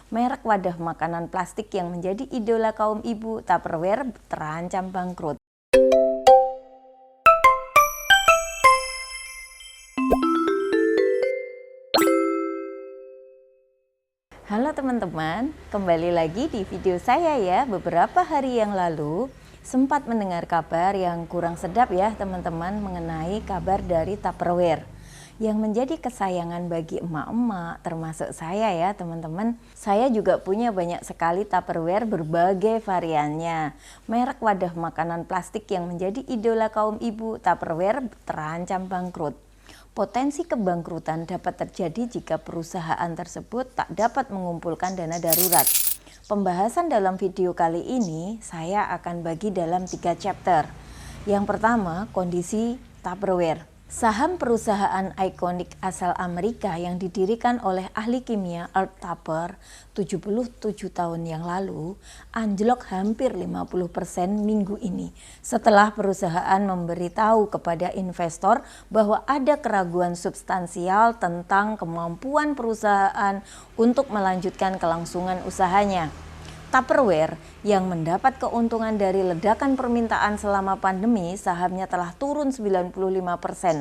Merek wadah makanan plastik yang menjadi idola kaum ibu, Tupperware, terancam bangkrut. Halo teman-teman, kembali lagi di video saya ya. Beberapa hari yang lalu sempat mendengar kabar yang kurang sedap ya teman-teman mengenai kabar dari Tupperware yang menjadi kesayangan bagi emak-emak termasuk saya ya teman-teman. Saya juga punya banyak sekali Tupperware berbagai variannya. Merek wadah makanan plastik yang menjadi idola kaum ibu, Tupperware, terancam bangkrut. Potensi kebangkrutan dapat terjadi jika perusahaan tersebut tak dapat mengumpulkan dana darurat. Pembahasan dalam video kali ini saya akan bagi dalam 3 chapter. Yang pertama, kondisi Tupperware. Saham perusahaan ikonik asal Amerika yang didirikan oleh ahli kimia Earl Tupper 77 tahun yang lalu anjlok hampir 50% minggu ini setelah perusahaan memberitahu kepada investor bahwa ada keraguan substansial tentang kemampuan perusahaan untuk melanjutkan kelangsungan usahanya. Tupperware yang mendapat keuntungan dari ledakan permintaan selama pandemi, sahamnya telah turun 95%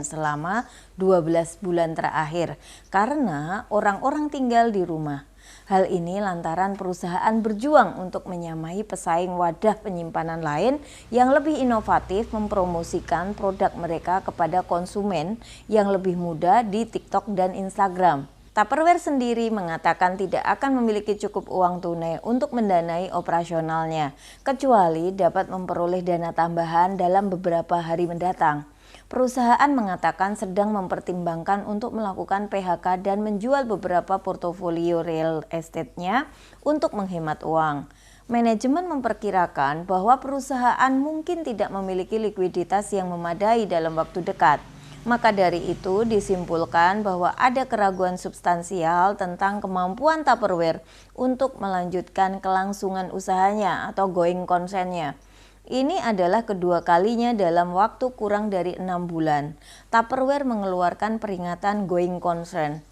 selama 12 bulan terakhir karena orang-orang tinggal di rumah. Hal ini lantaran perusahaan berjuang untuk menyamai pesaing wadah penyimpanan lain yang lebih inovatif mempromosikan produk mereka kepada konsumen yang lebih mudah di TikTok dan Instagram. Tupperware sendiri mengatakan tidak akan memiliki cukup uang tunai untuk mendanai operasionalnya, kecuali dapat memperoleh dana tambahan dalam beberapa hari mendatang. Perusahaan mengatakan sedang mempertimbangkan untuk melakukan PHK dan menjual beberapa portofolio real estate-nya untuk menghemat uang. Manajemen memperkirakan bahwa perusahaan mungkin tidak memiliki likuiditas yang memadai dalam waktu dekat. Maka dari itu disimpulkan bahwa ada keraguan substansial tentang kemampuan Tupperware untuk melanjutkan kelangsungan usahanya atau going concern-nya. Ini adalah kedua kalinya dalam waktu kurang dari 6 bulan. Tupperware mengeluarkan peringatan going concern.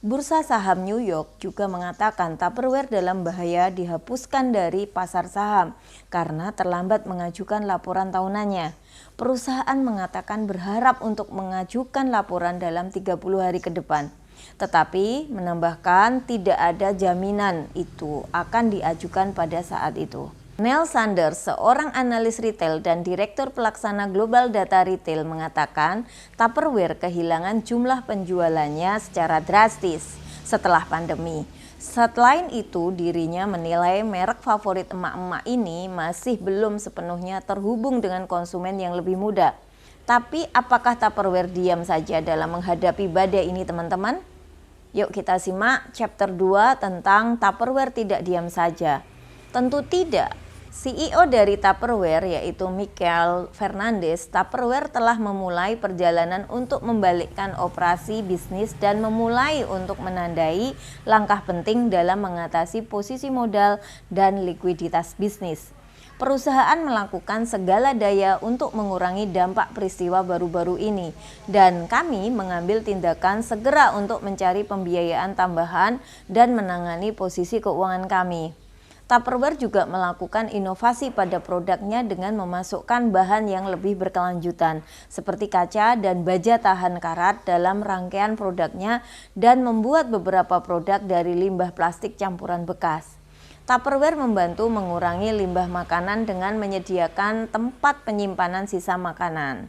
Bursa saham New York juga mengatakan Tupperware dalam bahaya dihapuskan dari pasar saham karena terlambat mengajukan laporan tahunannya. Perusahaan mengatakan berharap untuk mengajukan laporan dalam 30 hari ke depan. Tetapi menambahkan tidak ada jaminan itu akan diajukan pada saat itu. Neil Sanders, seorang analis retail dan direktur pelaksana Global Data Retail mengatakan Tupperware kehilangan jumlah penjualannya secara drastis setelah pandemi. Selain itu, dirinya menilai merek favorit emak-emak ini masih belum sepenuhnya terhubung dengan konsumen yang lebih muda. Tapi apakah Tupperware diam saja dalam menghadapi badai ini teman-teman? Yuk kita simak chapter 2 tentang Tupperware tidak diam saja. Tentu tidak. CEO dari Tupperware yaitu Michael Fernandez, Tupperware telah memulai perjalanan untuk membalikkan operasi bisnis dan memulai untuk menandai langkah penting dalam mengatasi posisi modal dan likuiditas bisnis. Perusahaan melakukan segala daya untuk mengurangi dampak peristiwa baru-baru ini dan kami mengambil tindakan segera untuk mencari pembiayaan tambahan dan menangani posisi keuangan kami. Tupperware juga melakukan inovasi pada produknya dengan memasukkan bahan yang lebih berkelanjutan seperti kaca dan baja tahan karat dalam rangkaian produknya dan membuat beberapa produk dari limbah plastik campuran bekas. Tupperware membantu mengurangi limbah makanan dengan menyediakan tempat penyimpanan sisa makanan.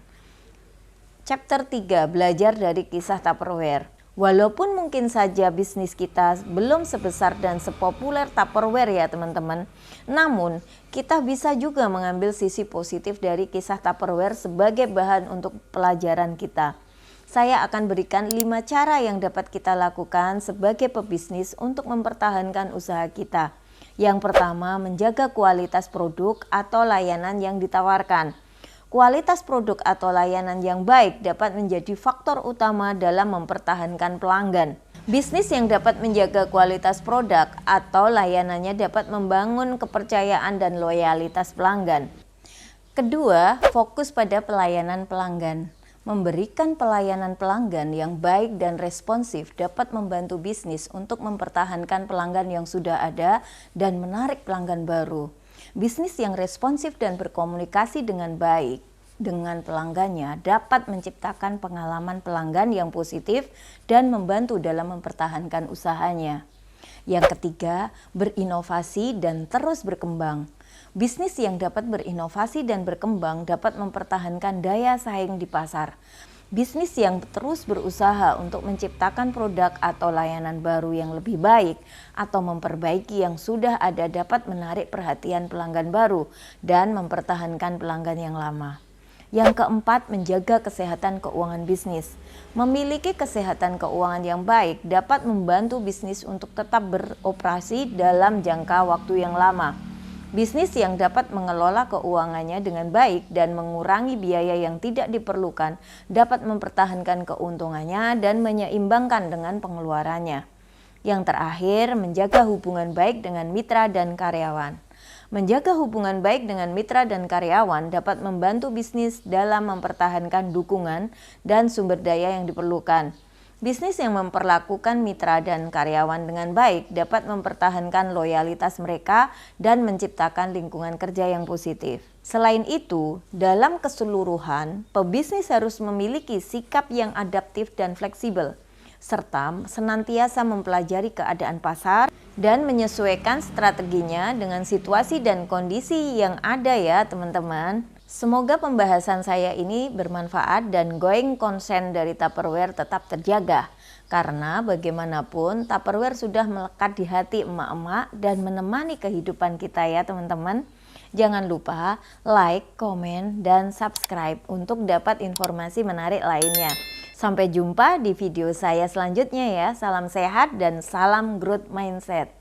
Chapter 3, belajar dari kisah Tupperware. Walaupun mungkin saja bisnis kita belum sebesar dan sepopuler Tupperware ya teman-teman, namun kita bisa juga mengambil sisi positif dari kisah Tupperware sebagai bahan untuk pelajaran kita. Saya akan berikan 5 cara yang dapat kita lakukan sebagai pebisnis untuk mempertahankan usaha kita. Yang pertama, menjaga kualitas produk atau layanan yang ditawarkan. Kualitas produk atau layanan yang baik dapat menjadi faktor utama dalam mempertahankan pelanggan. Bisnis yang dapat menjaga kualitas produk atau layanannya dapat membangun kepercayaan dan loyalitas pelanggan. Kedua, fokus pada pelayanan pelanggan. Memberikan pelayanan pelanggan yang baik dan responsif dapat membantu bisnis untuk mempertahankan pelanggan yang sudah ada dan menarik pelanggan baru. Bisnis yang responsif dan berkomunikasi dengan baik dengan pelanggannya dapat menciptakan pengalaman pelanggan yang positif dan membantu dalam mempertahankan usahanya. Yang ketiga, berinovasi dan terus berkembang. Bisnis yang dapat berinovasi dan berkembang dapat mempertahankan daya saing di pasar. Bisnis yang terus berusaha untuk menciptakan produk atau layanan baru yang lebih baik atau memperbaiki yang sudah ada dapat menarik perhatian pelanggan baru dan mempertahankan pelanggan yang lama. Yang keempat, menjaga kesehatan keuangan bisnis. Memiliki kesehatan keuangan yang baik dapat membantu bisnis untuk tetap beroperasi dalam jangka waktu yang lama. Bisnis yang dapat mengelola keuangannya dengan baik dan mengurangi biaya yang tidak diperlukan dapat mempertahankan keuntungannya dan menyeimbangkan dengan pengeluarannya. Yang terakhir, menjaga hubungan baik dengan mitra dan karyawan. Menjaga hubungan baik dengan mitra dan karyawan dapat membantu bisnis dalam mempertahankan dukungan dan sumber daya yang diperlukan. Bisnis yang memperlakukan mitra dan karyawan dengan baik dapat mempertahankan loyalitas mereka dan menciptakan lingkungan kerja yang positif. Selain itu, dalam keseluruhan, pebisnis harus memiliki sikap yang adaptif dan fleksibel, serta senantiasa mempelajari keadaan pasar dan menyesuaikan strateginya dengan situasi dan kondisi yang ada ya teman-teman. Semoga pembahasan saya ini bermanfaat dan going concern dari Tupperware tetap terjaga. Karena bagaimanapun Tupperware sudah melekat di hati emak-emak dan menemani kehidupan kita ya teman-teman. Jangan lupa like, komen, dan subscribe untuk dapat informasi menarik lainnya. Sampai jumpa di video saya selanjutnya ya. Salam sehat dan salam growth mindset.